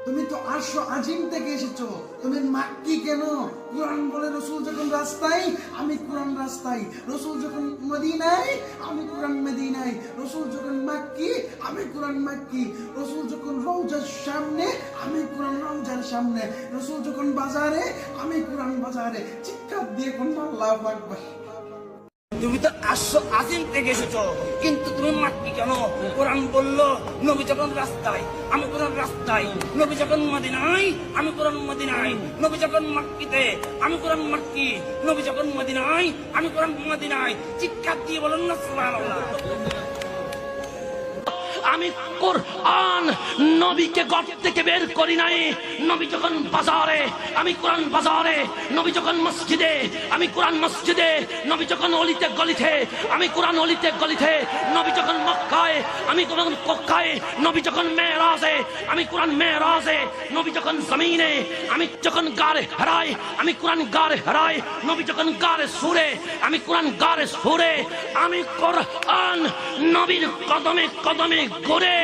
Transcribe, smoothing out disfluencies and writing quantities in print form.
তুমি তো আরশ আজিম থেকে এসেছো, তুমি মাক্কি কেন? কুরআন বলে রসুল যখন রাস্তায়, আমি কুরআন রাস্তায়। রসুল যখন মদিনায়, আমি কুরআন মদিনায়। রসুল যখন মাক্কি, আমি কুরআন মাক্কি। রসুল যখন রওজার সামনে, আমি কুরআন রওজার সামনে। রসুল যখন বাজারে, আমি কুরআন বাজারে। চিৎকার দিয়ে কোন আল্লাহু আকবার। তুমি তো আরশ আজিম থেকে এসেছো, কিন্তু তুমি মাক্কি কেন? কোরআন বললো নবী যখন রাস্তায়, আমি কোরআন রাস্তায়। নবী যখন মদিনায়, আমি কোরআন মদিনায়। নবী যখন মাক্কিতে, আমি কোরআন মাক্কি। নবী যখন মদিনায়, আমি কোরআন মদিনায়। চিৎকার দিয়ে বলেন না সুবহানাল্লাহ। আমি কোরআন নবীকে ঘর থেকে বের করি নাই। নবী যখন বাজারে, আমি কোরআন বাজারে। নবী যখন মসজিদে, আমি কোরআন মসজিদে। নবী যখন অলিতে গলিতে, আমি কোরআন অলিতে গলিতে। নবী যখন মক্কায়, আমি কোরআন মক্কায়। নবী যখন মেরাজে, আমি কোরআন মেরাজে। নবী যখন জমিনে, আমি যখন গারে হারাই, আমি কোরআন গারে হারাই। নবী যখন গারে সুরে, আমি কোরআন গারে সুরে। আমি কোরআন নবীর কদমে কদমে ঘুরে